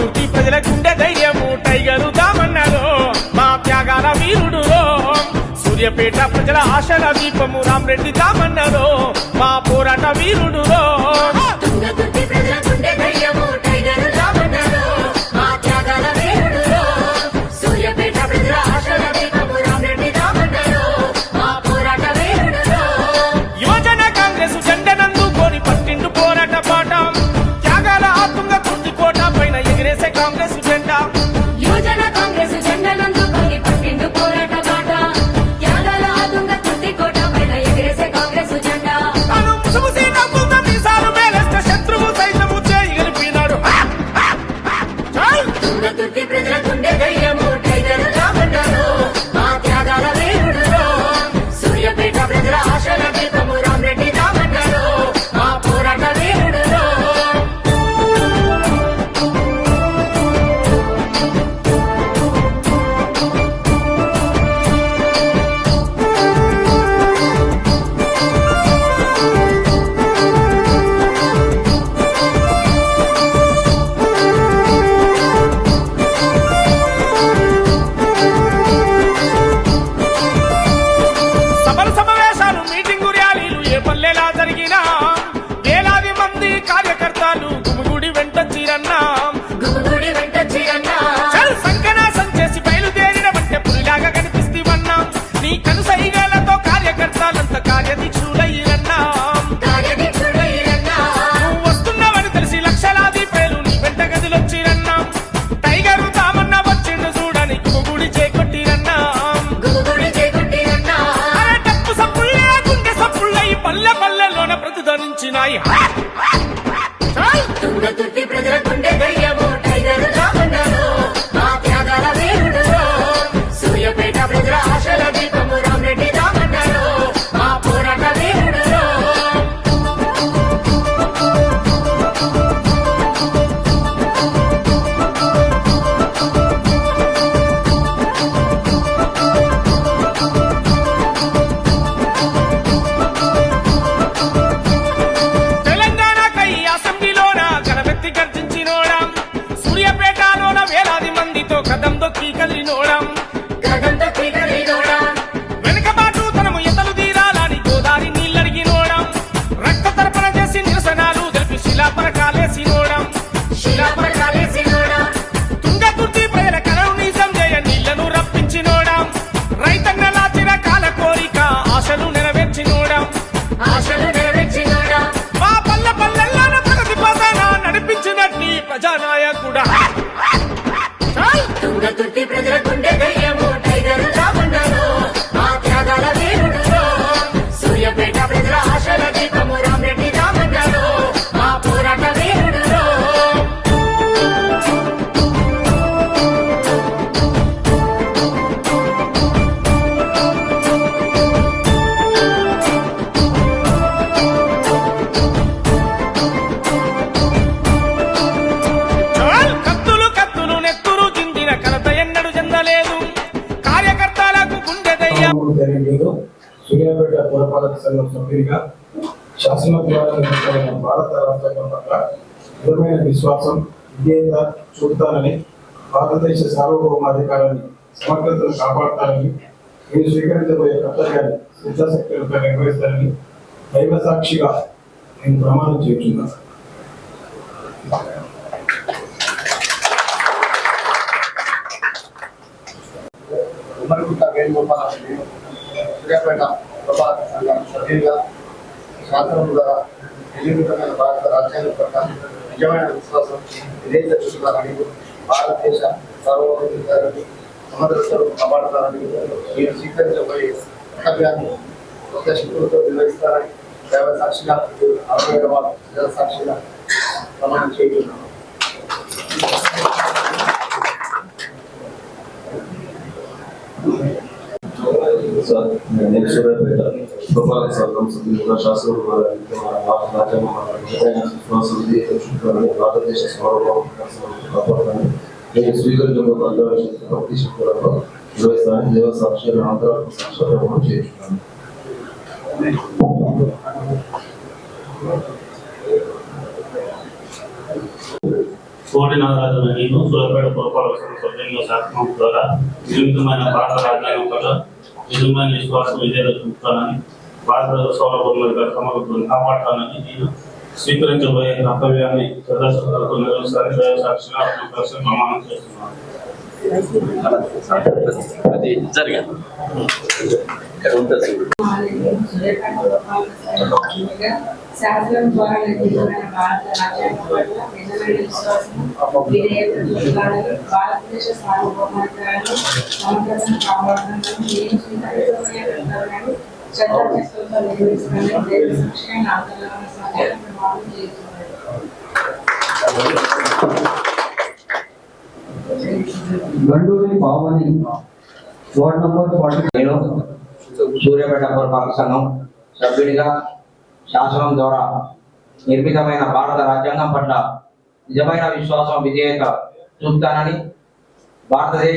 తుంగతుర్తి ప్రజల గుండె ధైర్యము టైగరు దామన్నారు మా త్యాగాల వీరుడు సూర్యాపేట ప్రజల ఆశల దీపము రామరెడ్డి దామన్నారు మా పోరాట వీరుడు తుంగతుర్తి ప్రజల గుండె ధైర్యము టైగరు దామన్నారు మా త్యాగాల వీరుడు సూర్యాపేట ప్రజల ఆశల దీపము రామరెడ్డి దామన్నారు మా పోరాట వీరుడు యువజన కాంగ్రెస్ జెండనందుకొని పట్టిండు పోరాట పాట త్యాగాల తుంగతుర్తి కోట పైన ఎగిరేసే కాంగ్రెస్ జెండా యువజన కాంగ్రెస్ జెండనందుకొని పట్టిండు పోరాట పాట త్యాగాల తుంగతుర్తి కోట పైన ఎగిరేసే కాంగ్రెస్ జెండా శత్రువు సైతము చేయి గెలిపినాడు తుంగతుర్తి ప్రజల గుండె ధైర్యము టైగరు దామన్నారు మా త్యాగాల వీరుడు సూర్యాపేట ప్రజల ఆశల దీపము రామరెడ్డి దామన్నారు మా పోరాట వీరుడు సభలు సమావేశాలు మీటింగు ర్యాలీలు ఏ పల్లెలా జరిగినా వేలాది మంది కార్యకర్తలు గుమిగుడి వెంటొచ్చిరన్నా గుమిగూడి వెంటొచ్చిరన్నా సంకనాసం చేసి బయలుదేరిన బట్టే పులిలాగా కనిపిస్తీవన్నా నీ కనుసైగలతో కార్యకర్తలంతా కార్యదీక్షులయ్యిరన్నా కార్యదీక్షుడైరన్నా నువ్వు వస్తున్నావని తెలిసి లక్షలాది పేలు నీ వెంట గదిలొచ్చిరన్నా టైగరు తామన్న వచ్చిండు చూడని గుమిగుడి చేకొట్టిరన్నా గుమిగూడి చేకొట్టిరన్నా డప్పు సప్పుళ్ళే గుండె సప్పుళ్ళై పల్లె పల్లెలోన ప్రతిధ్వనించినాయి తుంగతుర్తి ప్రజల గుండె ధైర్యము టైగరు దామన్నారు మా త్యాగాల వీరుడు సూర్యాపేట ప్రజల ఆశల దీపము రామరెడ్డి దామన్నారు మా పోరాట వీరుడు తెలంగాణకై అసెంబ్లీలోన గణమెత్తి గర్జించినోడం సూర్యాపేటలోన వేలాది మందితో కదం దొక్కి కదిలినోడం గగంతో పీకలినోడా వెనుకబాటు తనము ఎతలు తీరాలని గోదారి నీళ్ళడిగినోడం రక్త తర్పణ చేసి నిరసనాలు తెలిపి శిలాపరకాలేసినోడం శిలాపరకాలేసినోడా తుంగతుర్తి ప్రజల కలను నిజం చేయ నీళ్లను రప్పించినోడం రైతన్నల చిరకాల కోరిక ఆశలు నెరవేర్చినోడం ఆశలు నెరవేర్చినోడా మా పల్లె పల్లెల్లోన ప్రగతి పదాన నడిపించినట్టు ప్రజానాయకుడా తుంగతుర్తి ప్రజల గుండె ధైర్యము టైగరు దామన్నారు మా త్యాగాల వీరుడు సూర్యాపేట ప్రజల ఆశల దీపము రామరెడ్డి దామన్నారు మా పోరాట వీరుడు కత్తులు కత్తులు నెత్తురు చిందిన కలత ఎన్నడు చెందలేదు కార్యకర్తలకు గుండె దయ్య తెలియదు. సూర్యాపేట పురపాలక సంఘం సభ్యుడిగా శాసనోత్తరాలను ఎన్నుకోబడిన భారత రాజ్యాంగం పట్ల దృఢమైన విశ్వాసం విధేయత చూపుతానని భారతదేశ సార్వభౌమాధికారాన్ని సమగ్రతను కాపాడుతానని నేను స్వీకరించబోయే కర్తవ్యాన్ని శ్రద్ధాశక్తులపై నిర్వహిస్తానని దైవ సాక్షిగా నేను ప్రమాణం చేస్తున్నాను. ఉమ్మడిగుట్ట వేణుగోపాల సూర్యాపేట ప్రభాత సంఘం సభ్యులుగా శాసనం ద్వారా నిజమైన భారత రాజ్యాంగం పట్ల నిజమైన విశ్వాసం విధేయత చూపుతారని భారతదేశ సార్వభౌమాధికారాన్ని సమగ్రతను కాపాడుతారని మీరు స్వీకరించబోయే కర్తవ్యాన్ని కొత్త శక్తులతో నిర్వహిస్తారని దైవ సాక్షిగా 67వ ప్రజల సాక్షిగా ప్రమాణం చేస్తున్నాను. నేను సూర్యాపేట పురపాలక సంఘం సభ్యులుగా శాసనం భారతదేశ సార్వభౌమాధికారాన్ని నేను స్వీకరించబోతున్న అంతర్జాతీయ భక్తి శక్తులతో నిర్వహిస్తానని దేవ సాక్షులు అంతరాత్మ సాక్షాత్కారం చేస్తున్నాను. కోటి నాగరాజున నేను సూర్యాపేట పురపాలక సంఘ సభ్యునిగా శాసనం ద్వారా నిర్మితమైన భారత రాజ్యాంగం పట్ల నిజమైన విశ్వాసం విధేయత చూపుతానని భారత సౌరభౌమాధికార సమగ్రతను కాపాడుతానని నేను స్వీకరించబోయే కర్తవ్యాన్ని శ్రద్ధాశక్తులతో నిర్వహిస్తానని దైవ సాక్షిగా ఆత్మసాక్షిగా ప్రమాణం చేస్తున్నాను. అది జరిగింది. శాసనం ద్వారా నిర్మితమైన భారత రాజ్యాంగం పట్ల నిజమైన విశ్వాసం విధేయత చూపుతానని భారతదేశ సార్వభౌమాధికారాన్ని సమగ్రతను కాపాడుతానని నేను స్వీకరించబోయే కర్తవ్యాన్ని శ్రద్ధాశక్తులతో నిర్వహిస్తానని దైవ సాక్షిగా నా తెలంగాణ సమాజం ప్రమాణం చేస్తున్నాను. Ganduri Pavani ward number 40. నేను సూర్యాపేట పురపాలక సంఘం సభ్యుడిగా శాసనం ద్వారా నిర్మితమైన భారత రాజ్యాంగం పట్ల నిజమైన విశ్వాసం విధేయత చూపుతానని భారతదేశ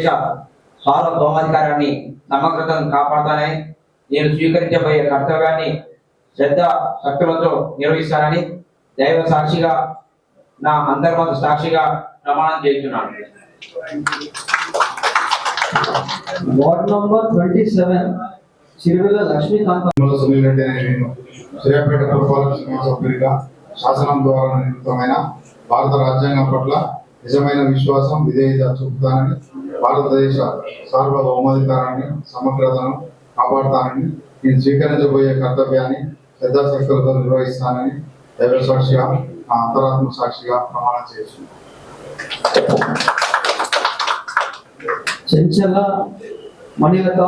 సార్వభౌమాధికారాన్ని సమగ్రతను కాపాడుతానని నేను స్వీకరించబోయే కర్తవ్యాన్ని శ్రద్ధ శక్తులతో నిర్వహిస్తానని దైవ సాక్షిగా నా అంతర్మత సాక్షిగా ప్రమాణం చేస్తున్నాను. Ward number 27 Chiruvila Lakshmikanth. సునీల్ రెడ్డి అనే నేను సూర్యాపేట పురపాలక సంఘ సభ్యుడిగా శాసనం ద్వారా నిర్మితమైన భారత రాజ్యాంగం పట్ల నిజమైన విశ్వాసం విధేయత చూపుతానని భారతదేశ సార్వభౌమాధికారాన్ని సమగ్రతను కాపాడుతానని నేను స్వీకరించబోయే కర్తవ్యాన్ని శ్రద్ధాశక్తులతో నిర్వహిస్తానని దైవ సాక్షిగా నా అంతరాత్మ సాక్షిగా ప్రమాణం చేస్తున్నాను. చెంచల మణిలత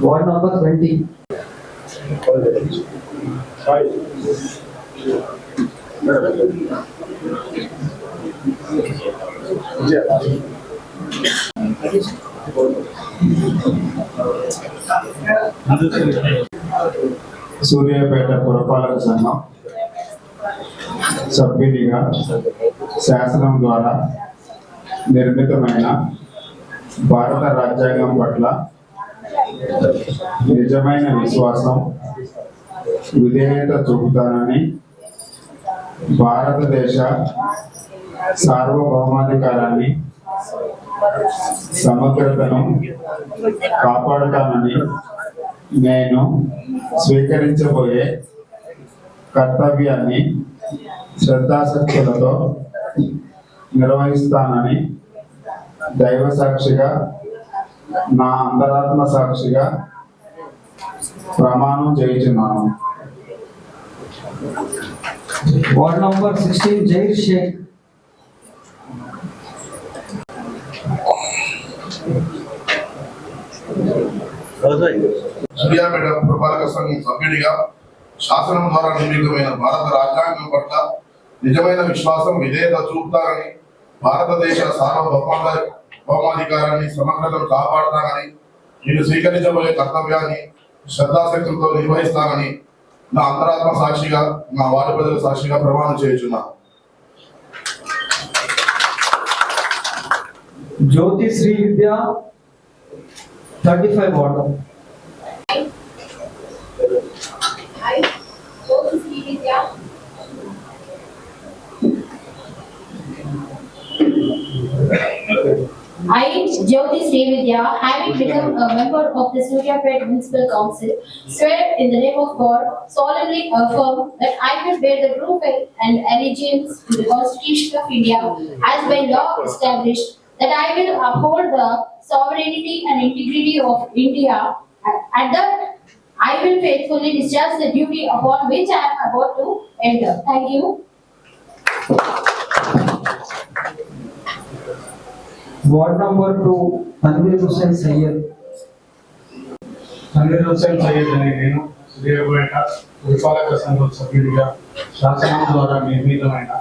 వార్డ్ నంబర్ 20. సూర్యాపేట పురపాలక సంఘం సభ్యునిగా శాసనం ద్వారా నిర్మితమైన భారత రాజ్యాంగం పట్ల నిజమైన విశ్వాసం విధేయత చూపుతానని భారతదేశ సార్వభౌమాధికారాన్ని సమగ్రతను కాపాడుతానని నేను స్వీకరించబోయే కర్తవ్యాన్ని శ్రద్ధాశక్తులతో నిర్వహిస్తానని దైవ సాక్షిగా నా అంతరాత్మ సాక్షిగా ప్రమాణం చేయుచున్నాను. Ward number 16 Zair Shaikh. సూర్యాపేట పురపాలక సంఘం సభ్యుడిగా శాసనం ద్వారా నిర్మితమైన భారత రాజ్యాంగం పట్ల నిజమైన విశ్వాసం విధేయత చూపుతానని భారతదేశ సార్వభౌమాధికారాన్ని సమగ్రతను కాపాడుతానని నేను స్వీకరించబోయే కర్తవ్యాన్ని శ్రద్ధాశక్తులతో నిర్వహిస్తానని నా అంతరాత్మ సాక్షిగా నా వారి ప్రజల సాక్షిగా ప్రమాణం చేయుచున్నాను. జ్యోతి శ్రీ విద్య 35 ward. I, Jyoti Srividya, having become a member of the Suryapet Municipal Council, swear in the name of God, solemnly affirm that I will bear the true faith and allegiance to the Constitution of India as by law established, that I will uphold the sovereignty and integrity of India, and that I will faithfully discharge the duty upon which I am about to enter. Thank you. Ward number 2 Tanveer Hussain Syed. Tanveer Hussain Syed అనే నేను సూర్యాపేట పురపాలక సంఘం సభ్యుడిగా శాసనం ద్వారా నిర్మితమైన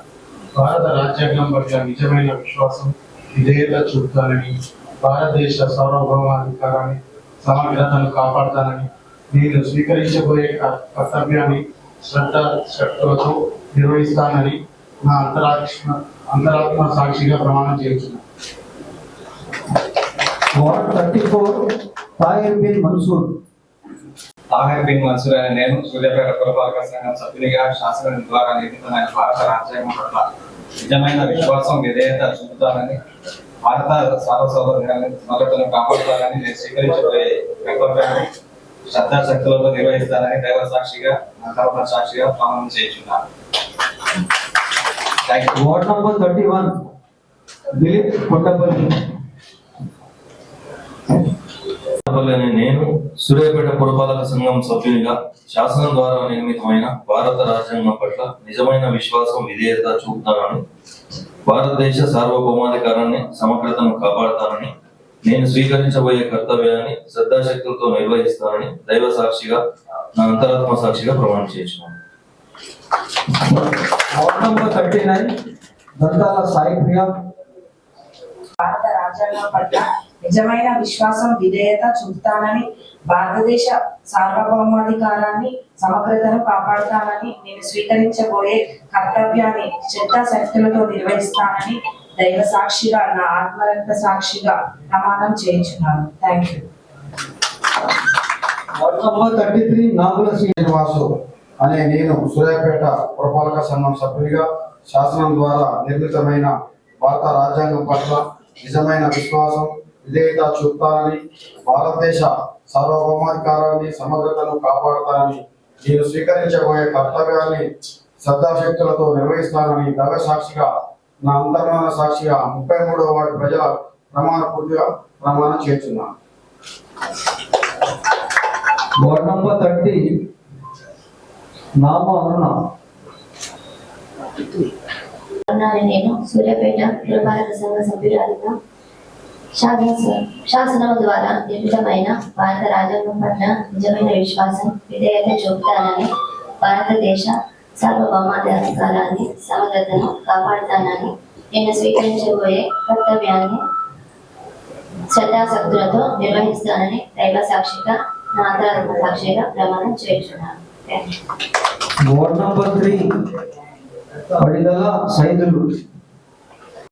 భారత రాజ్యాంగం పట్ల నిజమైన విశ్వాసం విధేయత చూపుతానని భారతదేశ సార్వభౌమాధికారాన్ని సమగ్రతను కాపాడుతానని నేను స్వీకరించబోయే కర్తవ్యాన్ని శ్రద్ధతో నిర్వహిస్తానని నా అంతరాత్మ సాక్షిగా ప్రమాణం చేస్తున్నాను. వార్డ్ 34 తాహిర్ బిన్ మన్సూర్. తాహిర్ బిన్ మన్సూర్ అనే నేను సూర్యాపేట పురపాలక సంఘం సభ్యునిగా శాసనం ద్వారా నిర్మితమైన భారత రాజ్యాంగం పట్ల నిజమైన విశ్వాసం విధేయత చూపుతానని భారత సార్వభౌమాధికారాన్ని సమగ్రతను కాపాడుతానని నేను స్వీకరించబోయే కర్తవ్యాన్ని శ్రద్ధాశక్తులతో నిర్వహిస్తానని దైవ సాక్షిగా అంతర్గత సాక్షిగా ప్రమాణం చేయించున్నాను. Ward number 31 Dilip Kondapalli. నేను సూర్యాపేట పురపాలక సంఘం సభ్యునిగా శాసనం ద్వారా నిర్మితమైన భారత రాజ్యాంగం పట్ల నిజమైన విశ్వాసం విధేయత చూపుతానని భారతదేశ సార్వభౌమాధికారాన్ని సమగ్రతను కాపాడుతానని నేను స్వీకరించబోయే కర్తవ్యాన్ని శ్రద్ధాశక్తులతో నిర్వహిస్తానని దైవ సాక్షిగా నా అంతరాత్మ సాక్షిగా ప్రమాణం చేస్తున్నాను. వార్డ్ నంబర్ 39 దంతాల సాయి ప్రియ. భారత రాజ్యాంగం పట్ల నిజమైన విశ్వాసం విధేయత చూపుతానని భారతదేశ సార్వభౌమాధికారాన్ని సమగ్రతను కాపాడుతానని నేను స్వీకరించబోయే కర్తవ్యాన్ని శ్రద్ధాశక్తులతో నిర్వహిస్తానని దైవ సాక్షిగా నా ఆత్మరక్త సాక్షిగా ప్రమాణం చేయించున్నాను. Thank you. Ward number 33 Nagula Srinivasu అనే నేను సూర్యాపేట పురపాలక సంఘం సభ్యునిగా శాసనం ద్వారా నిర్మితమైన భారత రాజ్యాంగం పట్ల నిజమైన విశ్వాసం విధేయత చూపుతానని భారతదేశ సార్వభౌమాధికారాన్ని సమగ్రతను కాపాడుతానని నేను స్వీకరించబోయే కర్తవ్యాన్ని శ్రద్ధాశక్తులతో నిర్వహిస్తానని దైవ సాక్షిగా నా అంతర్మాన సాక్షిగా 33వ వార్డు ప్రజల పూర్తిగా ప్రమాణం చేస్తున్నాను. వార్డ్ నంబర్ 30 నామ అరుణ. నేను సూర్యాపేట పురపాలక సంఘ సభ్యురాలిగా శాసనం ద్వారా నిర్మితమైన భారత రాజ్యాంగం పట్ల నిజమైన విశ్వాసం విధేయత చూపుతానని భారతదేశ సార్వభౌమాధికారాన్ని సమగ్రతను కాపాడుతానని నేను స్వీకరించబోయే కర్తవ్యాన్ని శ్రద్ధాశక్తులతో నిర్వహిస్తానని దైవ సాక్షిగా నా అంతరాత్మ సాక్షిగా ప్రమాణం చేయించున్నాను. Ward number 3 Padidala Saidulu.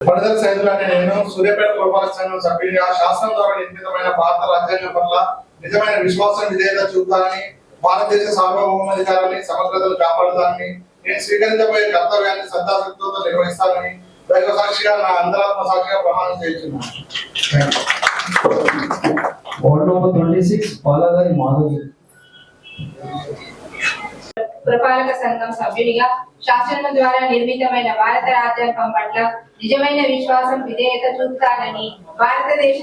పడిదల సైదులు అనే నేను సూర్యాపేట పురపాలక సంఘం సభ్యునిగా శాసనం ద్వారా నిర్మితమైన భారత రాజ్యాంగం పట్ల నిజమైన విశ్వాసం విధేయత చూపుతానని భారతదేశ సార్వభౌమాధికారాన్ని సమగ్రతను కాపాడుతానని నేను స్వీకరించబోయే కర్తవ్యాన్ని శ్రద్ధాశక్తులతో నిర్వహిస్తానని దైవ సాక్షిగా నా అంతరాత్మ సాక్షిగా ప్రమాణం చేయించున్నాను. Ward number 26 Palagari Madhavi. పురపాలక సంఘం సభ్యుడిగా శాసనం ద్వారా నిర్మితమైన భారత రాజ్యాంగం పట్ల నిజమైన విశ్వాసం విధేయత చూపుతానని భారతదేశ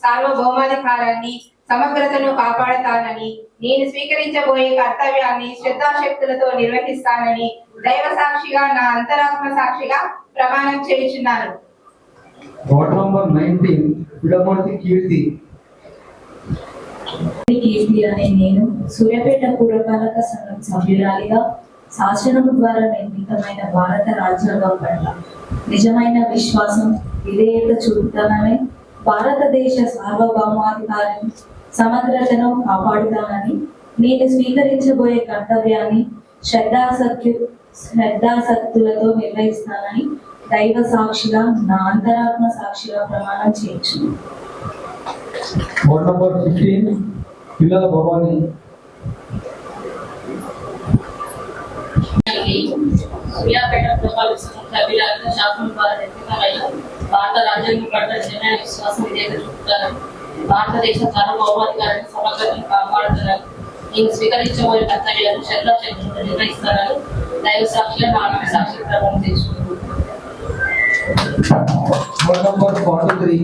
సార్వభౌమాధికారాన్ని సమగ్రతను కాపాడుతానని నేను స్వీకరించబోయే కర్తవ్యాన్ని శ్రద్ధాశక్తులతో నిర్వహిస్తానని దైవ సాక్షిగా నా అంతరాత్మ సాక్షిగా ప్రమాణం చేయించున్నాను. వార్డ్ నంబర్ 19 పిడమర్తి కీర్తి. కీర్తి అనే నేను సూర్యాపేట పురపాలక సంఘం సభ్యురాలిగా శాసనం ద్వారా నిర్మితమైన భారత రాజ్యాంగం పట్ల నిజమైన విశ్వాసం విధేయత చూపుతానని భారతదేశ సార్వభౌమాధికారం సమగ్రతను కాపాడుతానని నేను స్వీకరించబోయే కర్తవ్యాన్ని శ్రద్ధాశక్తులతో నిర్వహిస్తానని దైవ సాక్షిగా నా అంతరాత్మ సాక్షిగా ప్రమాణం చేయొచ్చు. వార్డ్ నంబర్ 15 పిల్లల భవాని. సూర్యాపేట పురపాలక సంఘం సభ్యురాలిగా శాసనం ద్వారా నిర్మితమైన భారత రాజ్యాంగం పట్ల నిజమైన విశ్వాసం విధేయత చూపుతానని భారతదేశ సార్వభౌమాధికారాన్ని సమగ్రతను కాపాడుతానని నేను స్వీకరించబోయే కర్తవ్యాన్ని శ్రద్ధాశక్తులతో నిర్వహిస్తానని దైవ సాక్షిగా నా ఆత్మ సాక్షిగా ప్రమాణం చేస్తున్నాను. వార్డ్ నంబర్ 43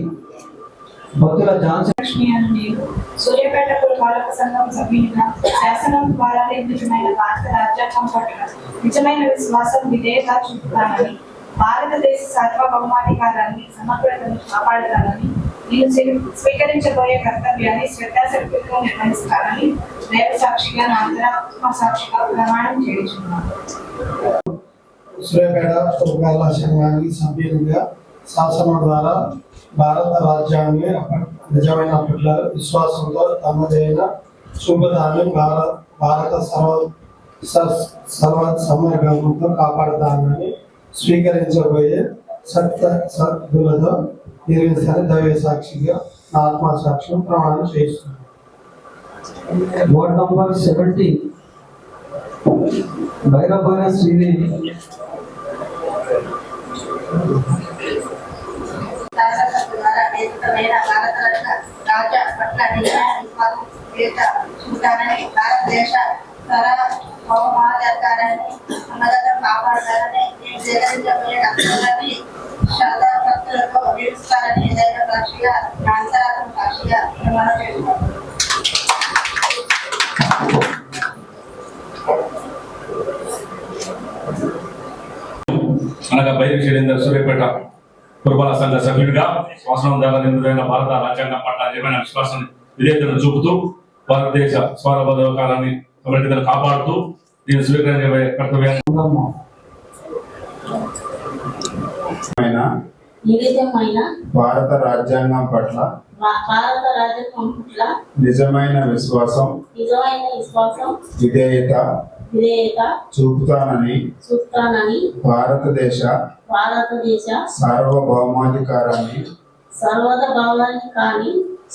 భక్తుల ఝాన్సీ. లక్ష్మి అని నేను సూర్యాపేట పురపాలక సంఘం సభ్యునిగా శాసనం ద్వారా నిర్మితమైన భారత రాజ్యాంగం పట్ల నిజమైన విశ్వాసం విధేయత చూపుతానని భారతదేశ సార్వభౌమాధికారాన్ని సమగ్రతను కాపాడుతానని నేను స్వీకరించబోయే కర్తవ్యాన్ని శ్రద్ధాశక్తులతో నిర్వహిస్తానని దైవ సాక్షిగా నా అంతరాత్మ సాక్షిగా ప్రమాణం చేయించున్నాను. సూర్యాపేట పురపాలక సంఘానికి సభ్యునిగా శాసనం ద్వారా భారత రాజ్యాంగ నిజమైన పట్ల విశ్వాసంతో తమదైన చూపుతాన్ని భారత సమగ్రతతో కాపాడుతానని స్వీకరించబోయే సత్తులతో నిర్వహిస్తానని దైవ సాక్షిగా నా ఆత్మ సాక్షిగా ప్రమాణం చేస్తున్నాను. Ward number 70 Bhairavana Sridevi. ద్వారా నేతృత్వమైన భారత రాజ్య పట్ల చూడాలని భారతదేశ సార్వభౌమాధికారాన్ని అన్నగతం కాపాడాలని నేను సేకరించబోయే లక్ష్యాలని శ్రద్ధాభక్తులతో జీవిస్తారని దైవ సాక్షిగా అంతరాత్మ సాక్షిగా ప్రమాణం చేస్తున్నాను. అనగా బైరి శ్రీరేందర్ సూర్యాపేట పురపాలక సంఘ సభ్యుడిగా శాసనం ద్వారా నిర్మితమైన భారత రాజ్యాంగం పట్ల నిజమైన విశ్వాసం విధేయతను చూపుతూ భారతదేశ సార్వభౌమాధికారాన్ని సమగ్రతను కాపాడుతూ దీన్ని స్వీకరించే కర్తవ్యాన్ని భారత రాజ్యాంగం పట్ల నిజమైన విశ్వాసం విధేయత చూపుతానని భారతదేశ సార్వభౌమాధికారాన్ని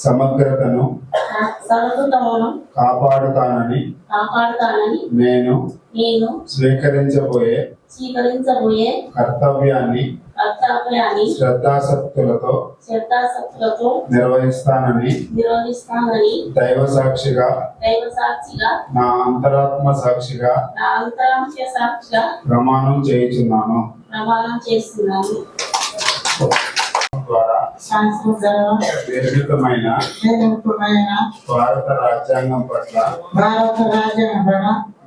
సమగ్రతను కాపాడుతానని నేను స్వీకరించబోయే కర్తవ్యాన్ని శ్రద్ధాసక్తులతో నిర్వహిస్తానని దైవ సాక్షిగా నా అంతరాత్మ సాక్షిగా ప్రమాణం చేయుచున్నాను. ద్వారా నిర్మితమైన భారత రాజ్యాంగం పట్ల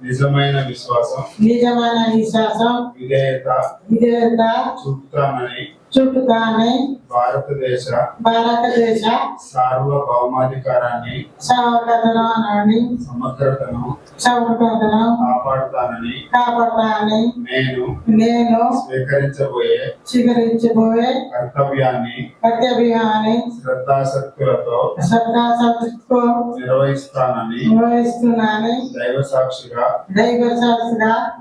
నిజమైన విశ్వాసం విధేయత చూపుతానని భారతదేశ సార్వభౌమాధికారాన్ని సమగ్రతను కాపాడుతానని నేను స్వీకరించబోయే కర్తవ్యాన్ని శ్రద్ధాసక్తులతో నిర్వహిస్తానని దైవ సాక్షిగా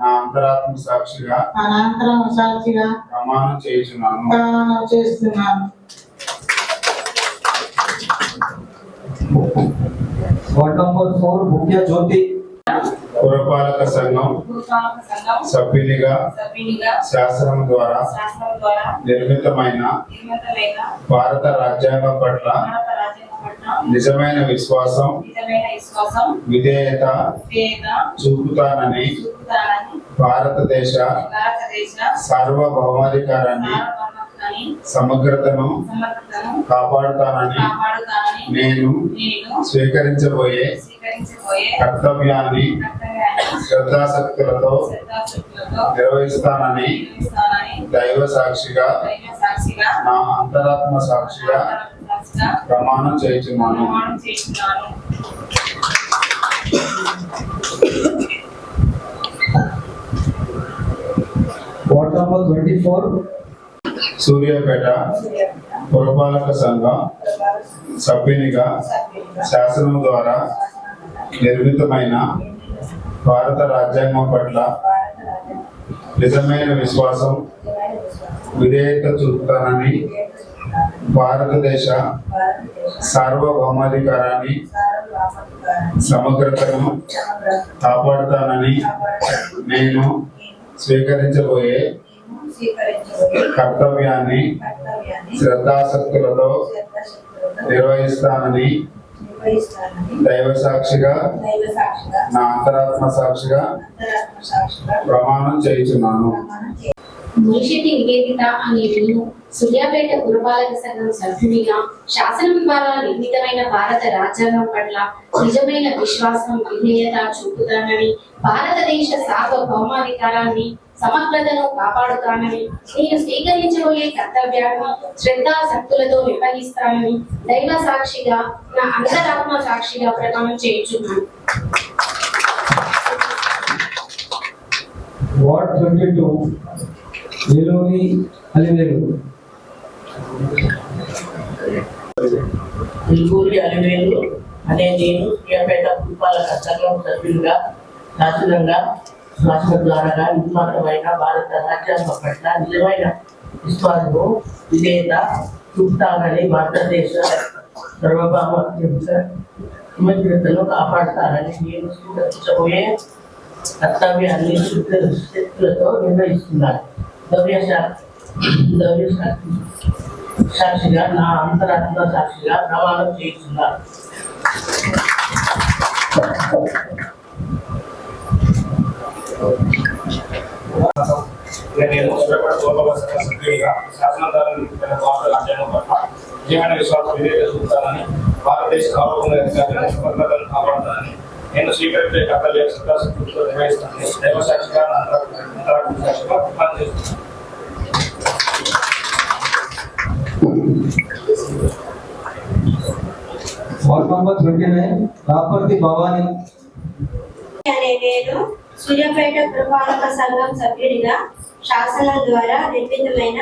నా అంతరాత్మ సాక్షిగా ప్రమాణం చేస్తున్నాను. వార్డ్ నంబర్ 4 ముఖ్య జ్యోతి పురపాలక సంఘం సభ్యునిగా శాసనం ద్వారా నిర్మితమైన భారత రాజ్యాంగం పట్ల నిజమైన విశ్వాసం విధేయత చూపుతానని భారతదేశ సార్వభౌమాధికారాన్ని సమగ్రతను కాపాడుతానని నేను స్వీకరించబోయే కర్తవ్యాన్ని శ్రద్ధాసక్తులతో నిర్వహిస్తానని దైవ సాక్షిగా నా అంతరాత్మ సాక్షిగా ప్రమాణం చేయుచున్నాను. వార్డ్ నంబర్ 24 సూర్యాపేట పురపాలక సంఘం సభ్యునిగా శాసనం ద్వారా నిర్మితమైన భారత రాజ్యాంగం పట్ల నిజమైన విశ్వాసం విధేయత చూపుతానని భారతదేశ సార్వభౌమాధికారాన్ని సమగ్రతను కాపాడుతానని నేను స్వీకరించబోయే కర్తవ్యాన్ని శ్రద్ధాసక్తులతో నిర్వహిస్తానని దైవ సాక్షిగా నా అంతరాత్మ సాక్షిగా ప్రమాణం చేయుచున్నాను. మునిశెట్టి నివేదిత అనే నేను సూర్యాపేట పురపాలక సంఘం సభ్యునిగా శాసనం ద్వారా నిర్మితమైన భారత రాజ్యాంగం పట్ల నిజమైన విశ్వాసం విధేయత చూపుతానని భారతదేశ సార్వభౌమాధికారాన్ని సమగ్రతను కాపాడుతానని నేను స్వీకరించబోయే కర్తవ్యాన్ని శ్రద్ధాసక్తులతో నిర్వహిస్తానని దైవ సాక్షిగా నా అంతరాత్మ సాక్షిగా ప్రమాణం చేయుచున్నాను. వార్డ్ 22 ఏలూరి అలివేలు అలివేలు అనే నేను సూర్యాపేట పురపాలక సంఘం సభ్యులుగా శాసనం ద్వారా నిర్మాణమైన భారత రాజ్యాంగం పట్ల నిజమైన విశ్వాసము విధేయత చూపుతానని భారతదేశ సమగ్రతను కాపాడతానని నేను స్వీకరించబోయే కర్తవ్యాన్ని శక్తులతో నిర్వహిస్తున్నాను. దైవ సాక్షిగా నా అంతరాత్మ సాక్షిగా ప్రమాణం చేస్తున్నాను. నేను సభ్యుడిగా శాసనం ద్వారా నియమితమైన భారత రాజ్యాంగం పట్ల నిజమైన విశ్వాసం విధేయత చూపుతానని భారతదేశ సార్వభౌమాధికారాన్ని సమగ్రతను కాపాడుతానని నేను స్వీకరించే కర్తవ్య శ్రద్ధాశక్తులతో నిర్వహిస్తానని దైవ సాక్షిగా అంతరాత్మ సాక్షిగా ప్రమాణం చేస్తున్నాను. వార్డ్ నంబర్ 29 రాపర్తి భవాని అనే నేను సూర్యాపేట పురపాలక సంఘం సభ్యుడిగా శాసనం ద్వారా నిర్మితమైన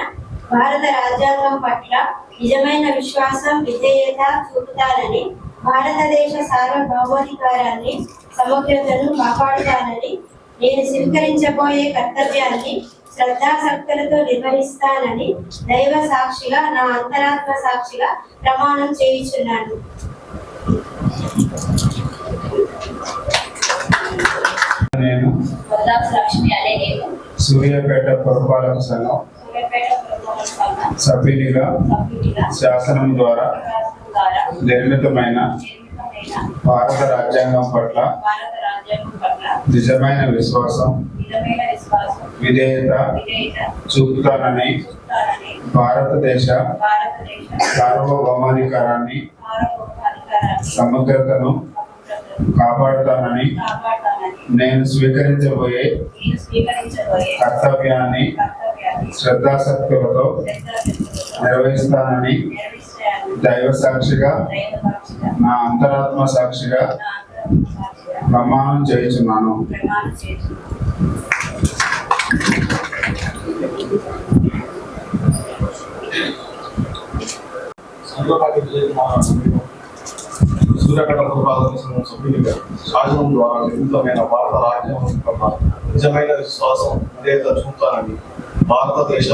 భారత రాజ్యాంగం పట్ల నిజమైన విశ్వాసం విధేయత చూపుతానని భారతదేశ సార్వభౌమాధికారాన్ని సమగ్రతను కాపాడుతానని నేను స్వీకరించబోయే కర్తవ్యాన్ని శ్రద్ధాశక్తులతో నిర్వహిస్తానని దైవ సాక్షిగా నా అంతరాత్మ సాక్షిగా ప్రమాణం చేయుచున్నాను. నేను లక్ష్మి అనే నేను సూర్యాపేట పురపాలక సంఘం సభ్యునిగా శాసనం ద్వారా నిర్మితమైన భారత రాజ్యాంగం పట్ల నిజమైన విశ్వాసం విధేయత చూపుతానని భారతదేశ సార్వభౌమాధికారాన్ని సమగ్రతను కాపాడుతానని నేను స్వీకరించబోయే కర్తవ్యాన్ని శ్రద్ధాశక్తులతో నిర్వహిస్తానని దైవ సాక్షిగా నా అంతరాత్మ సాక్షిగా ప్రమాణం చేయుచున్నాను. సూర్యాపేట పురపాలక సంఘం సభ్యునిగా శాసనం ద్వారా నిర్మితమైన భారత రాజ్యాంగం పట్ల నిజమైన విశ్వాసం విధేయత చూపుతానని భారతదేశ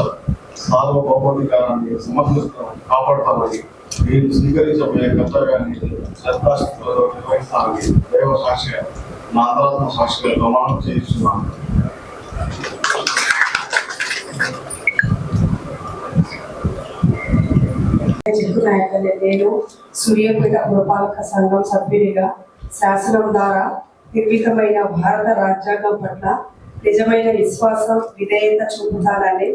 సార్వభౌమాధికారాన్ని సమగ్రతను కాపాడుతానని నేను స్వీకరించబోయే కర్తవ్యాన్ని శ్రద్ధాశక్తులతో నిర్వహిస్తానని దైవ సాక్షిగా నా అంతరాత్మ సాక్షిగా ప్రమాణం చేస్తున్నాను. నేను సూర్యాపేట పురపాలక సంఘం సభ్యునిగా శాసనం ద్వారా నిర్మితమైన భారత రాజ్యాంగం పట్ల నిజమైన విశ్వాసం విధేయత చూపుతానని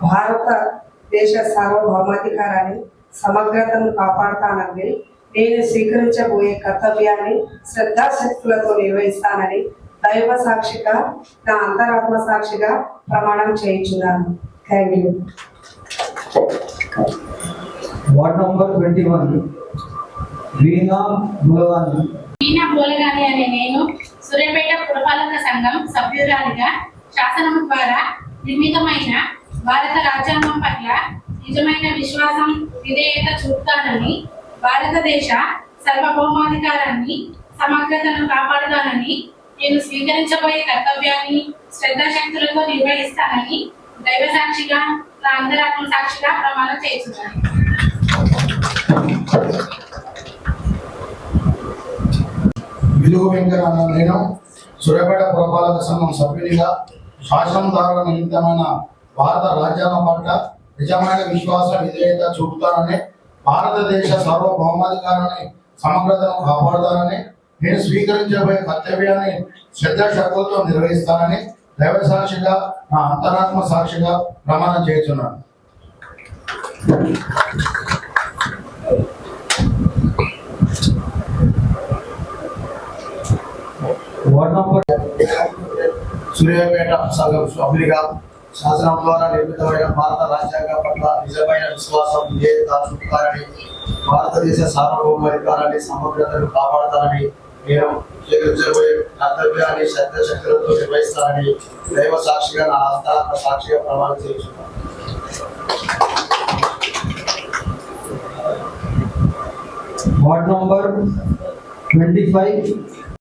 భారతదేశ సార్వభౌమాధికారాన్ని సమగ్రతను కాపాడుతానని నేను స్వీకరించబోయే కర్తవ్యాన్ని శ్రద్ధాశక్తులతో నిర్వహిస్తానని దైవ సాక్షిగా నా అంతరాత్మ సాక్షిగా ప్రమాణం చేయించున్నాను. Thank you. Ward number 21 Veena Bolagani అనే నేను సూర్యాపేట పురపాలక సంఘం సభ్యురాలిగా శాసనం ద్వారా నిర్మితమైన భారత రాజ్యాంగం పట్ల నిజమైన విశ్వాసం విధేయత చూపుతానని భారతదేశ సార్వభౌమాధికారాన్ని సమగ్రతను కాపాడుతానని నేను స్వీకరించబోయే కర్తవ్యాన్ని శ్రద్ధాశక్తులతో నిర్వహిస్తానని దైవ సాక్షిగా నా అంతరాత్మ సాక్షిగా ప్రమాణం చేస్తున్నాను. విలువ వెంకన్న నేను సూర్యాపేట పురపాలక సంఘం సభ్యునిగా శాసనం ద్వారా నిర్మితమైన భారత రాజ్యాంగం పట్ల నిజమైన విశ్వాసం విధేయత చూపుతానని భారతదేశ సార్వభౌమాధికారాన్ని సమగ్రతను కాపాడుతానని నేను స్వీకరించబోయే కర్తవ్యాన్ని శ్రద్ధాశక్తులతో నిర్వహిస్తానని దైవ సాక్షిగా నా అంతరాత్మ సాక్షిగా ప్రమాణం చేస్తున్నాను. వార్డ్ నంబర్ సూర్యాపేట సంఘం సభ్యునిగా శాసనం ద్వారా నిర్మితమైన భారత రాజ్యాంగం పట్ల నిజమైన విశ్వాసం విధేయత చూపుతానని భారతదేశ సార్వభౌమాధికారాన్ని సమగ్రతను కాపాడుతానని నేను స్వీకరించబోయే కర్తవ్యాన్ని శ్రద్ధాశక్తులతో నిర్వహిస్తానని దైవ సాక్షిగా నా అంతరాత్మ సాక్షిగా ప్రమాణం చేస్తున్నాను. వార్డ్ నంబర్ 25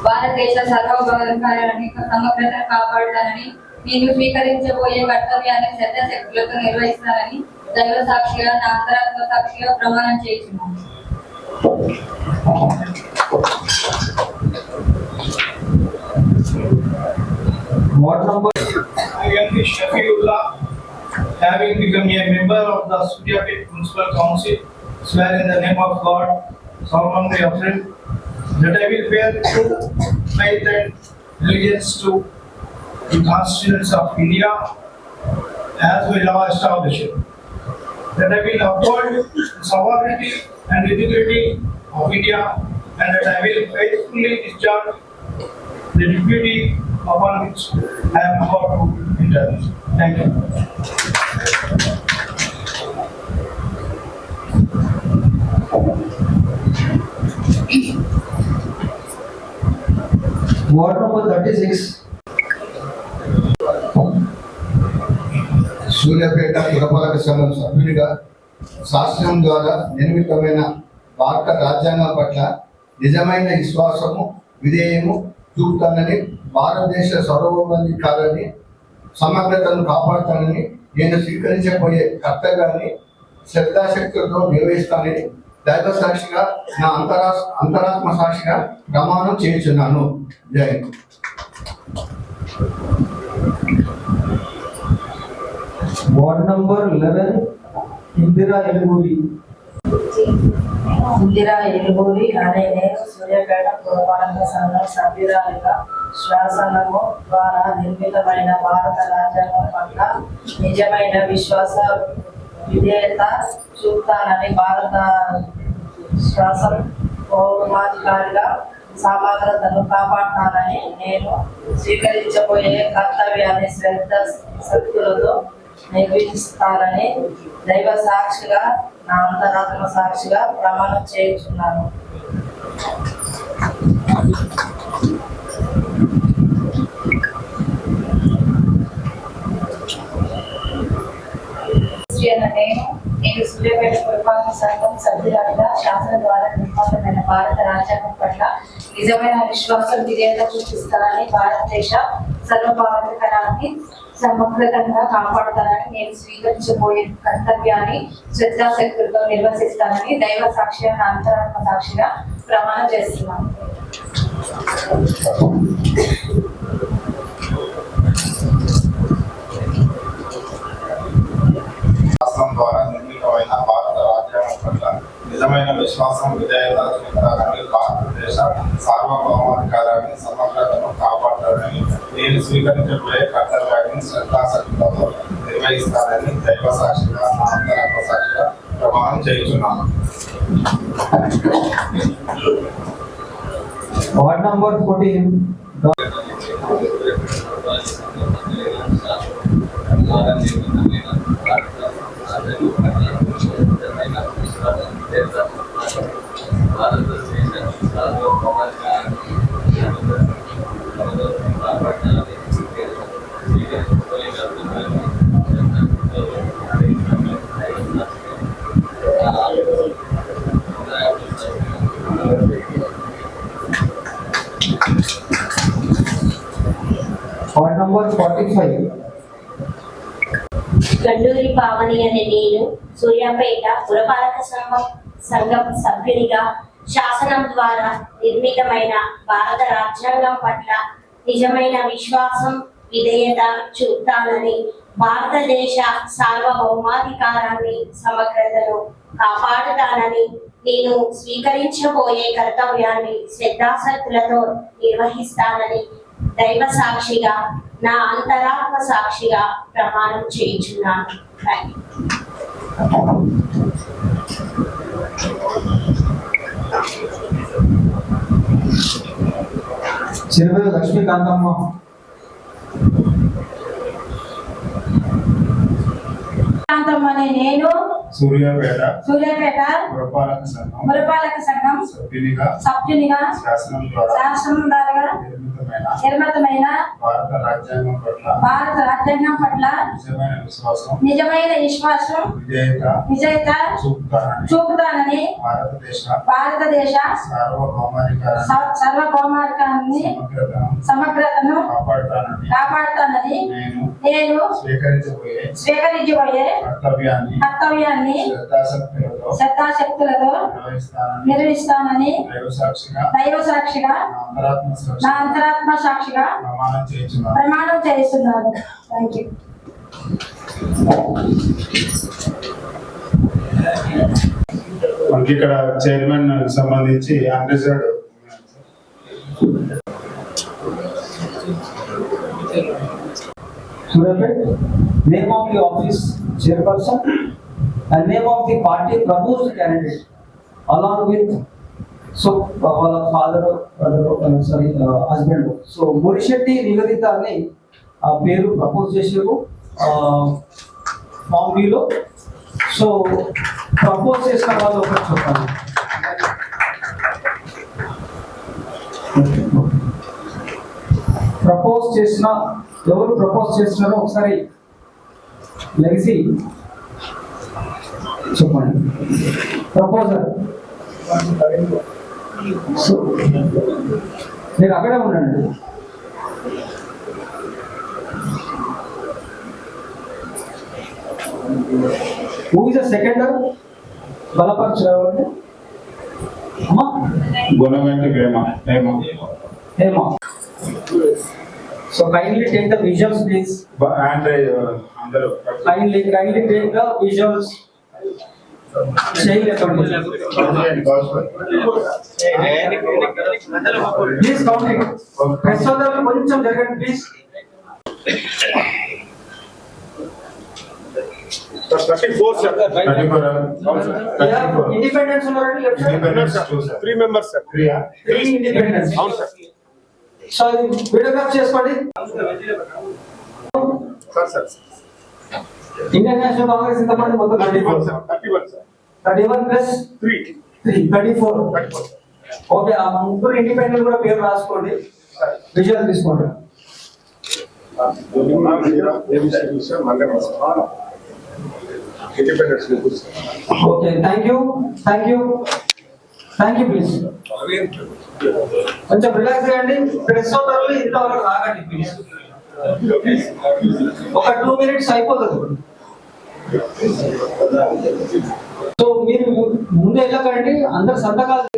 భారతదేశ సార్వభౌమాధికారాన్ని సమగ్రతను కాపాడుతానని నేను స్వీకరించబోయే కర్తవ్యాన్ని శ్రద్ధాశక్తులతో నిర్వహిస్తానని దైవ సాక్షిగా నా అంతరాత్మ సాక్షిగా ప్రమాణం చేస్తున్నాను. Ward number I am Shafiullah, having become a member of the Suryapet Municipal Council, swear in the name of God, solemnly affirm that I will bear true faith and allegiance to the constitutions of India as we law establish it. That I will uphold the sovereignty and integrity of India, and that I will faithfully discharge the duty upon which I am about to enter. Thank you. Ward number 36. Suryapet పురపాలక సంఘం సభ్యుడిగా శాసనం ద్వారా నిర్మితమైన భారత రాజ్యాంగం పట్ల నిజమైన విశ్వాసము విధేయము చూపుతానని భారతదేశ సార్వభౌమాధికారాన్ని సమగ్రతను కాపాడుతానని నేను స్వీకరించబోయే కర్తవ్యాన్ని శ్రద్ధాశక్తులతో నిర్వహిస్తానని దైవ సాక్షిగా నా అంతరాత్మ సాక్షిగా ప్రమాణం చేయుచున్నాను. జై. Ward number 11, Indira Elguri. Indira Eluguri అనే నేను సూర్యాపేట పురపాలక సంఘం సభ్యురాలిగా శాసనము ద్వారా నిర్మితమైన భారత రాజ్యాంగం పట్ల నిజమైన విశ్వాస విధేయత చూపుతానని భారత శాసన పౌరాధికారిగా సమగ్రతను కాపాడుతానని నేను స్వీకరించబోయే కర్తవ్యాన్ని శ్రద్ధ శక్తులతో నిర్వహిస్తానని దైవ సాక్షిగా నా అంతరాత్మ సాక్షిగా ప్రమాణం చేయుచున్నాను. నేను సూర్యాపేట పురపాలక సంఘం సభ్యురాలిగా శాసనం ద్వారా నిర్మాణమైన భారత రాజ్యాంగం పట్ల నిజమైన విశ్వాసం విధేయత చూపిస్తానని భారతదేశ సర్వభౌమాధికారాన్ని సమగ్రంగా కాపాడుతానని నేను స్వీకరించబోయే కర్తవ్యాన్ని శ్రద్ధాశక్తులతో నిర్వహిస్తానని దైవ సాక్షిగా నా అంతరాత్మ సాక్షిగా ప్రమాణం చేస్తున్నాను. శాసనం ద్వారా నిర్మితమైన భారత రాజ్యాంగం పట్ల నిజమైన విశ్వాసం విధేయత చూపుతానని భారతదేశ సార్వభౌమాధికారాన్ని సమగ్రతను కాపాడుతానని నేను స్వీకరించబోయే కర్తవ్యాన్ని శ్రద్ధాశక్తులతో నిర్వహిస్తానని దైవ సాక్షిగా నా అంతరాత్మ సాక్షిగా ప్రమాణం చేయుచున్నాను. Ward number 14. Ward number 45. Ganduri Pavani అనే నేను సూర్యాపేట పురపాలక సంఘం సభ్యుడిగా శాసనం ద్వారా నిర్మితమైన భారత రాజ్యాంగం పట్ల నిజమైన విశ్వాసం విధేయత చూపుతానని భారతదేశ సార్వభౌమాధికారాన్ని సమగ్రతను కాపాడుతానని నేను స్వీకరించబోయే కర్తవ్యాన్ని శ్రద్ధాశక్తులతో నిర్వహిస్తానని దైవ సాక్షిగా నా అంతరాత్మ సాక్షిగా ప్రమాణం చేయుచున్నాను. చిరువేల లక్ష్మీకాంతమ్మ. అనే నేను సూర్యాపేట పురపాలక సంఘం సభ్యునిగా శాసనం ద్వారా నిర్మితమైన భారత రాజ్యాంగం పట్ల నిజమైన విశ్వాసం విధేయత చూపుతానని భారతదేశ సార్వభౌమాధికారాన్ని సమగ్రతను కాపాడుతానని నేను స్వీకరించబోయే కర్తవ్యాన్ని శ్రద్ధాశక్తులతో నిర్వహిస్తానని దైవ సాక్షిగా నా అంతరాత్మ సాక్షిగా ప్రమాణం చేస్తున్నాను. Thank you. మనకి ఇక్కడ చైర్మన్ సంబంధించి unreserved name of the office chairperson and name of the party proposed candidate along with వాళ్ళ father husband. So Murishetti Nivedita అని ఆ పేరు ప్రపోజ్ చేసారు ఫామ్ బిలో. సో ప్రపోజ్ చేసిన వాళ్ళు ఒకటి చెప్పాలి. ప్రపోజ్ చేసిన ఎవరు ప్రపోజ్ చేస్తున్నారో ఒకసారి లెగసి చెప్పండి. ప్రపోజర్ మీరు అక్కడే ఉండండి. Who is the seconder? బలపరచండి. అమ్మా Gunaganti Hema. So kindly take the visuals, please. And Kindly take the visuals. Please count it. Press on the కొంచెం జరగండి please. 34 sir. 34. Independents ఉన్నారండి left side. Independents 3 members sir. 3 independents. అవును sir. So videograph చేసుకోండి. Sir Indian national Congress ఇంతమంది మొత్తం 31 sir. 31 plus 3 34. Okay, ఆ ముగ్గురు independent కూడా పేరు రాసుకోండి. విజువల్ తీసుకోండి. Okay, thank you please. కొంచెం రిలాక్స్ అయ్యండి. ప్రెస్ అవుతారు ఇంతవరకు రాగండి ప్లీజ్. ఒక 2 minutes అయిపోతుంది. సో మీరు ముందు వెళ్ళకండి, అందరు సంతకాలు.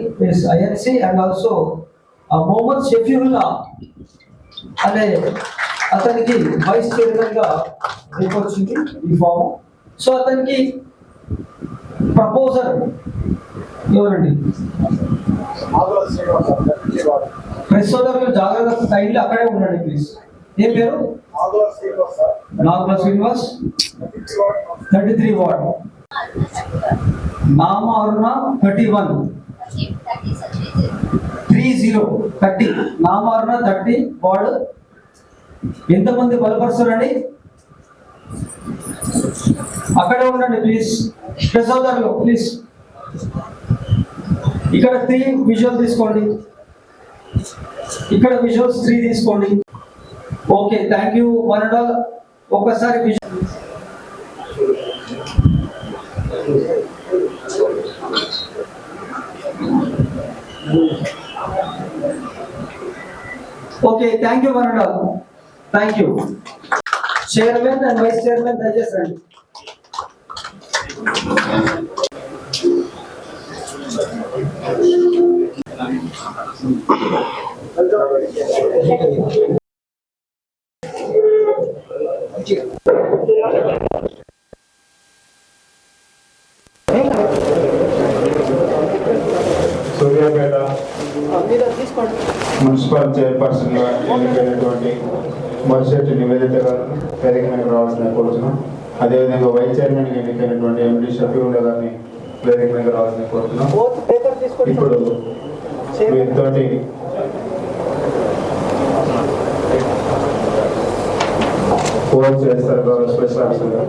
INC and also Mohammed Shafiullah అనే అతనికి వైస్ చైర్మన్ గా వచ్చింది ఈ ఫామ్. సో అతనికి ప్రపోజర్ ఎవరండి? ప్రెస్ సోదరులు జాగ్రత్త టైంలో అక్కడే ఉండండి ప్లీజ్. ఏం పేరు? నాగుల శ్రీనివాస్, 33 వార్డ్. నామ అరుణ 31 30 నామ అరుణ 30 వార్డ్. ఎంతమంది బలపరుస్తారండి? అక్కడే ఉండండి ప్లీజ్. ప్రెస్ సోదరులు ప్లీజ్. ఇక్కడ 3 విజువల్ తీసుకోండి. ఇక్కడ విజువల్స్ 3 తీసుకోండి. Okay, thank you one and all. ఒకసారి okay, thank you one and all. Thank you. Chairman and vice chairman దయచేసి రండి. సూర్యాపేట మున్సిపల్ చైర్పర్సన్ గా ఎన్నికైనటువంటి మురిశెట్టి నివేదిత గారు వేదిక మీద రావాల్సిన కోరుతున్నాం. అదేవిధంగా వైస్ చైర్మన్ గా ఎన్నికైనటువంటి ఎండి షఫీవుల్లా గారిని వేదిక మీద రావాల్సిన కోరుతున్నాం. ఇప్పుడు వీరితోటి ఫోన్ చేస్తారు గౌరవ స్పెషల్ ఆఫీసర్ గారు.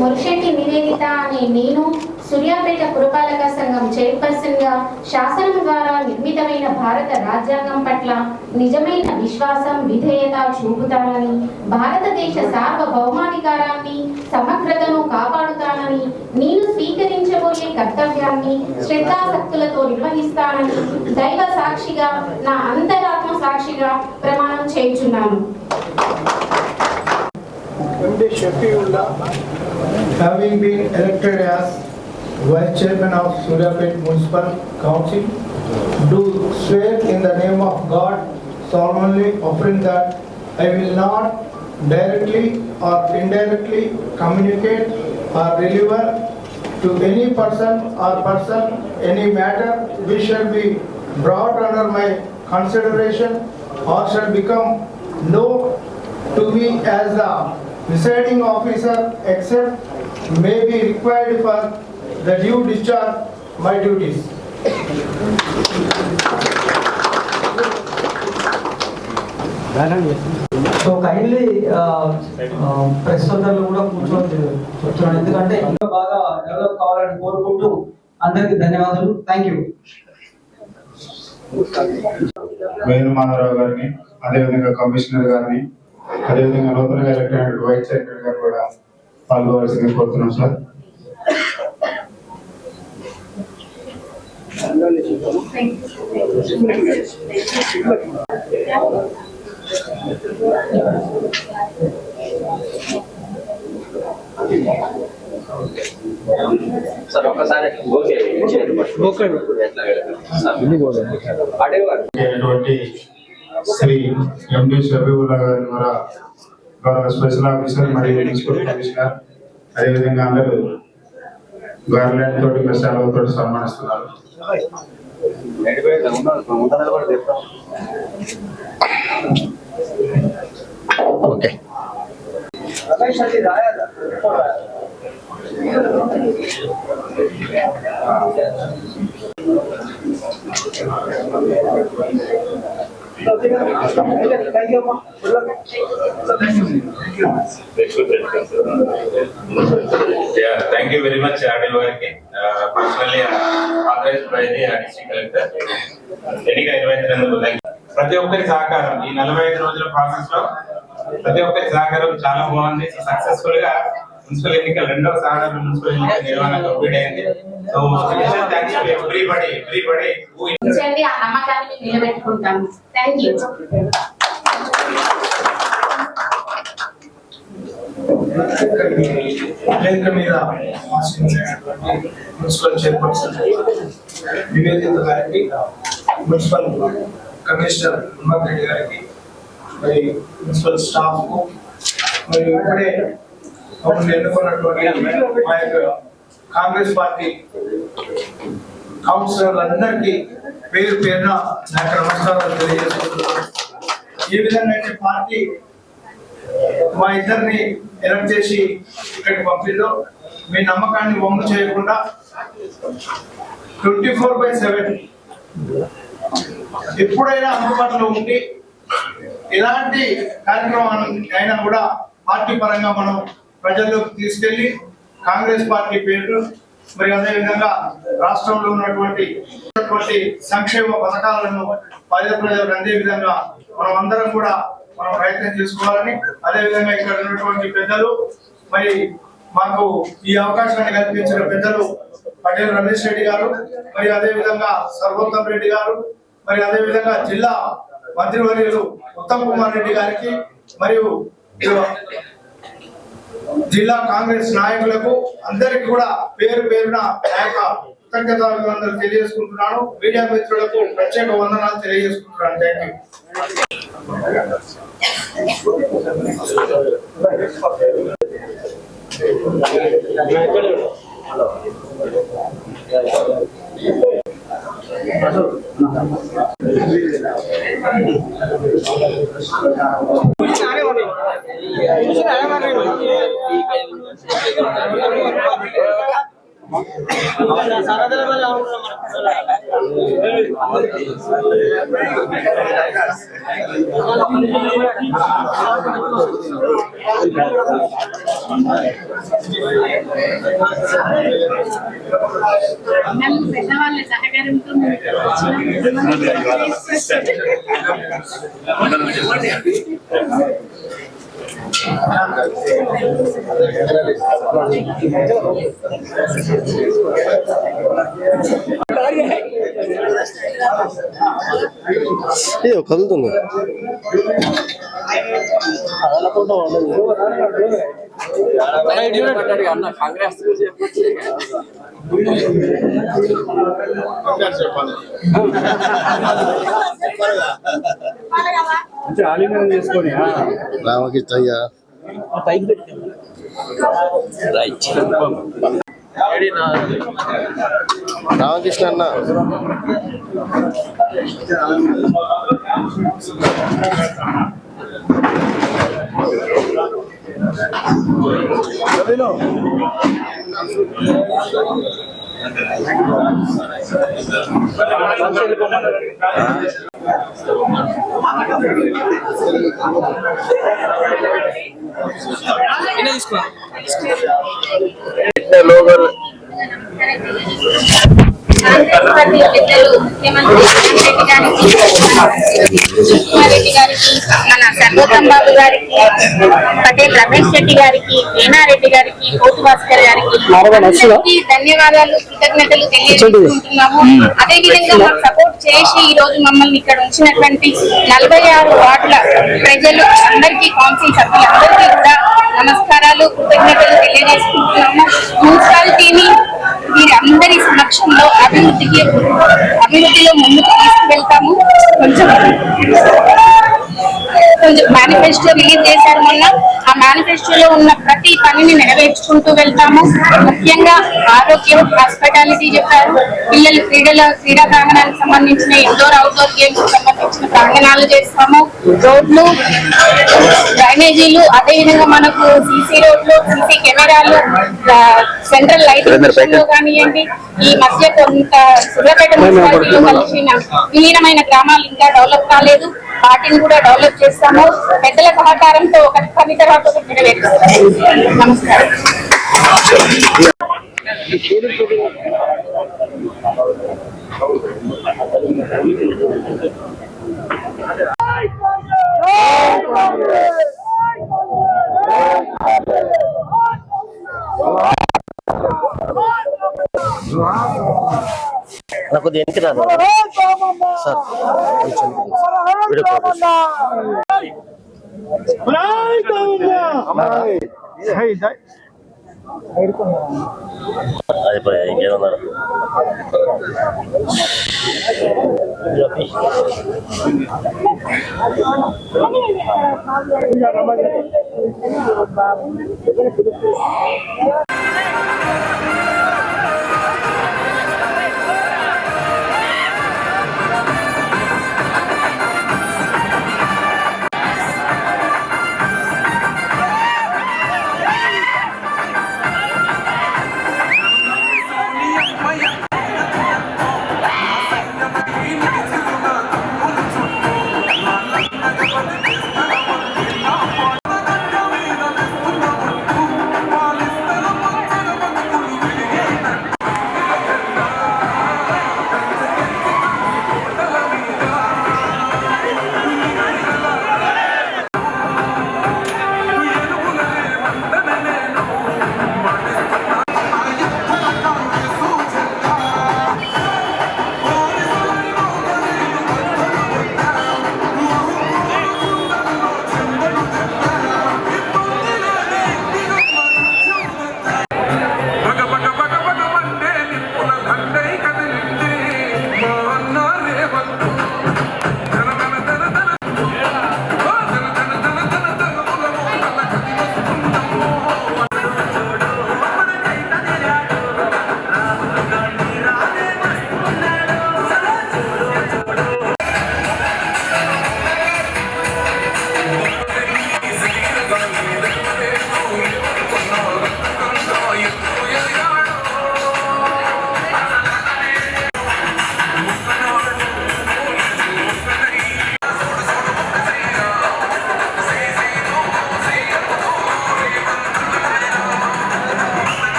మురిశెట్టి నివేదిత అనే నేను సూర్యాపేట పురపాలక సంఘం చైర్పర్సన్ గా శాసనం ద్వారా నిర్మితమైన భారత రాజ్యాంగం పట్ల నిజమైన విశ్వాసం విధేయత చూపుతానని, భారతదేశ సార్వభౌమాధికారాన్ని సమగ్రతను కాపాడుతానని, నేను స్వీకరించబోయే కర్తవ్యాన్ని శ్రద్ధాశక్తులతో నిర్వహిస్తానని దైవ సాక్షిగా నా అంతరాత్మ సాక్షిగా ప్రమాణం చేయుచున్నాను. Shafiullah, having been elected as Vice Chairman of Suryapet Municipal Council, do swear in the name of God solemnly affirm that I will not directly or indirectly communicate or deliver to any person or person any matter which shall be brought under my consideration or shall become known to me as the presiding officer except may be required for the due discharge my duties. So kindly press సోదరులు కూడా కూర్చొని చెప్తున్నాను, ఎందుకంటే ఇంకా బాగా develop కావాలని కోరుకుంటూ అందరికి ధన్యవాదాలు. Thank you. వేణుమాధవరావు గారిని, అదేవిధంగా కమిషనర్ గారిని, అదేవిధంగా నూతనంగా ఎలక్ట్ అయిన వైస్ చైర్మన్ గారు కూడా పాల్గొవాల్సిందిగా కోరుతున్నాం సార్. సార్ ఒక్కసారి శ్రీ ఎండి షఫీవుల్లా గారి ద్వారా గౌరవ స్పెషల్ ఆఫీసర్ మరియు మున్సిపల్ కమిషనర్ అదేవిధంగా అందరూ గార్లాండ్ తోటి సెలవుతో సన్మానిస్తున్నారు. Okay Thank you very much, RDO. Personally authorized by the district collector. ఎన్నిక 25 ప్రతి ఒక్కరి సహకారం ఈ 45 రోజుల ప్రాసెస్ లో ప్రతి ఒక్కరి సహకారం చాలా బాగుంది. సక్సెస్ఫుల్ గా మున్సిపల్ ఎన్నికలు రెండవ సాధారణ మున్సిపల్ ఎన్నికల నిర్వహణ కంప్లీట్ అయింది. So thanks to everybody who ఆ నమ్మకాన్ని నిలబెట్టుకుంటాం. Thank you. వేదిక మీద మున్సిపల్ చైర్పర్సన్ నివేదిత గారికి, మున్సిపల్ కమిషనర్ హనుమంత్ రెడ్డి గారికి, మరి మున్సిపల్ స్టాఫ్ కు, మరియు ఇప్పుడే మమ్మల్ని ఎన్నుకున్నటువంటి మా యొక్క కాంగ్రెస్ పార్టీ కౌన్సిలర్లందరికీ పేరు పేరున నా యొక్క నమస్కారాలు తెలియజేసుకుంటున్నాను. ఈ విధంగా అయితే పార్టీ మా ఇద్దరిని ఎలక్ట్ చేసి ఇక్కడికి పంపిలో మీ నమ్మకాన్ని వమ్ము చేయకుండా 24/7 ఎప్పుడైనా అందుబాటులో ఉండి ఎలాంటి కార్యక్రమం అయినా కూడా పార్టీ పరంగా మనం ప్రజల్లోకి తీసుకెళ్లి కాంగ్రెస్ పార్టీ పేరు మరి అదేవిధంగా రాష్ట్రంలో ఉన్నటువంటి సంక్షేమ పథకాలను ప్రజలకు అందే విధంగా మనం అందరం కూడా మనం ప్రయత్నం చేసుకోవాలని, అదేవిధంగా ఇక్కడ ఉన్నటువంటి పెద్దలు మరి మాకు ఈ అవకాశాన్ని కల్పించిన పెద్దలు పటేల్ రమేష్ రెడ్డి గారు, మరి అదేవిధంగా సర్వోత్తమ్ రెడ్డి గారు, మరి అదేవిధంగా జిల్లా మంత్రివర్యులు ఉత్తమ్ కుమార్ రెడ్డి గారికి, మరియు జిల్లా కాంగ్రెస్ నాయకులకు అందరికి కూడా పేరు పేరున కృతజ్ఞతలు తెలియజేసుకుంటున్నాను. మీడియా మిత్రులకు ప్రత్యేక వందనాలు తెలియజేసుకుంటున్నాను. థ్యాంక్ పెద్దవాళ్ళ సహకారంతో ఇది కదులుతుంది. రామకృష్ణయ్య రామకృష్ణ అన్న పెద్దలు ముఖ్యమంత్రి రెడ్డి గారికి, రెడ్డి గారికి, మన సర్వోత్తమ్ బాబు గారికి, పటేల్ రమేష్ రెడ్డి గారికి, వీణారెడ్డి గారికి, కోటు భాస్కర్ గారికి ధన్యవాదాలు, కృతజ్ఞతలు తెలియజేసుకుంటున్నాము. అదే విధంగా మాకు సపోర్ట్ చేసి ఈ రోజు మమ్మల్ని ఇక్కడ ఉంచినటువంటి 46 వార్డుల ప్రజలు అందరికీ, కౌన్సిల్ సభ్యులందరికీ కూడా నమస్కారాలు, కృతజ్ఞతలు తెలియజేసుకుంటున్నాము. మున్సిపాలిటీని వీరందరి సమక్షంలో అభివృద్ధిలో ముందుకు తీసుకువెళ్తాము. కొంచెం మేనిఫెస్టో రిలీజ్ చేశారు మొన్న. ఆ మేనిఫెస్టోలో ఉన్న ప్రతి పనిని నెరవేర్చుకుంటూ వెళ్తాము. ముఖ్యంగా ఆరోగ్యం, హాస్పిటాలిటీ చెప్పారు. పిల్లలు క్రీడా ప్రాంగణానికి సంబంధించిన ఇండోర్ అవుట్డోర్ గేమ్స్ సంబంధించిన ప్రాంగణాలు చేస్తాము. రోడ్లు, డ్రైనేజీలు, అదేవిధంగా మనకు సీసీ రోడ్లు, సీసీ కెమెరాలు, సెంట్రల్ లైటింగ్ విషయంలో కానివ్వండి. ఈ మధ్య కొంత సూర్యాపేట మున్సిపాలిటీలో కలిసిన విలీనమైన గ్రామాలు ఇంకా డెవలప్ కాలేదు. వాటిని కూడా డెవలప్ చేస్తాము. పెద్దల సహకారంతో ఒక పని తర్వాత ఒకటి నెరవేరుస్తాము. నమస్కారం. నాకు దేనికి రాదు సార్ అయిపోయా ఇంకేమన్నారు.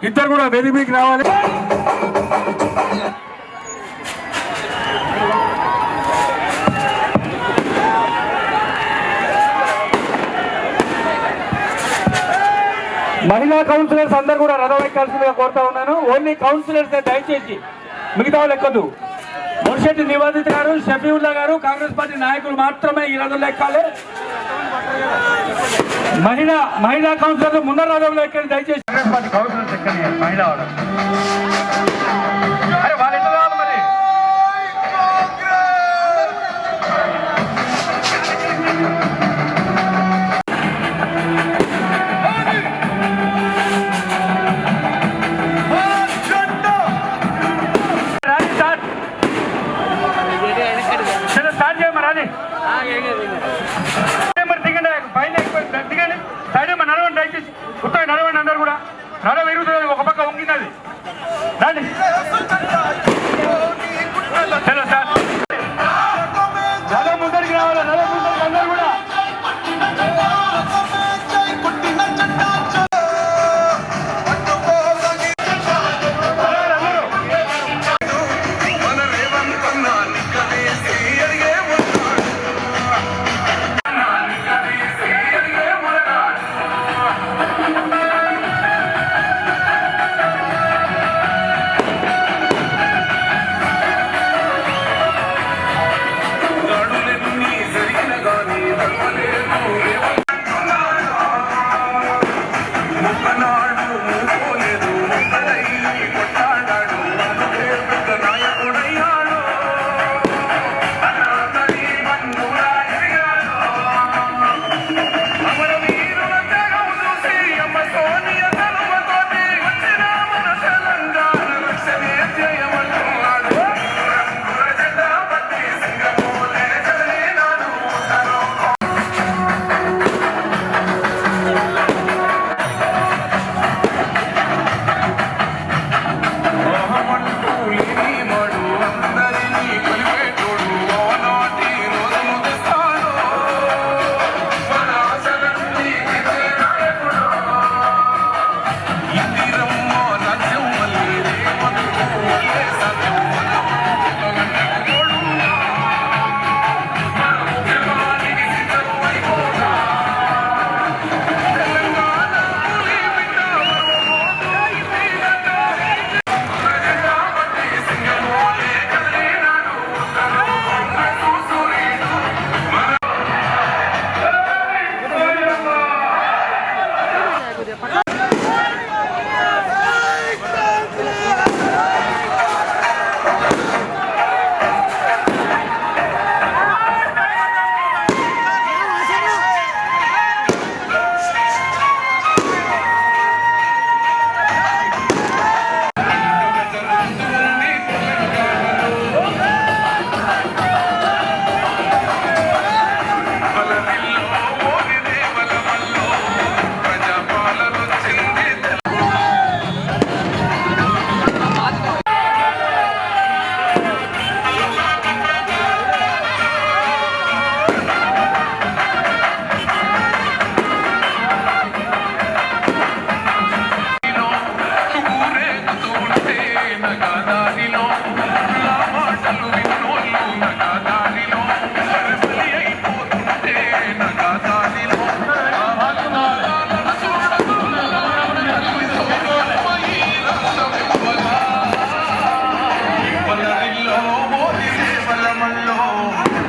ఇద్దరు కూడా వేదిక మీదకి రావాలి. మహిళా కౌన్సిలర్స్ అందరు కూడా రథం ఎక్కాల్సిందిగా కోరుతా ఉన్నాను. ఓన్లీ కౌన్సిలర్స్ దయచేసి, మిగతా వాళ్ళు ఎక్కదు. మున్షెట్టి నివేదిత గారు, షఫీవుల్లా గారు, కాంగ్రెస్ పార్టీ నాయకులు మాత్రమే ఈ రథంలో ఎక్కాలి. మహిళా కౌన్సిలర్లు ముందర రథంలో ఎక్కండి దయచేసి. కాంగ్రెస్ పార్టీ కౌన్సిలర్స్ ఎక్కండి. మహిళా వాళ్ళు అరే వాళ్ళు ఎట్లా రావాలి మరి? దిగండి, సైడ్ నడవండి దయచేసి. గుర్తు నడవండి, అందరు కూడా నడవ ఎరుగుతుంది. ఒక పక్క వంగినది రండి. హలో సార్, నడవ ముందరికి రావాలి. నడవ ముందరికి అందరు కూడా.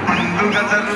పండుగ జరుగు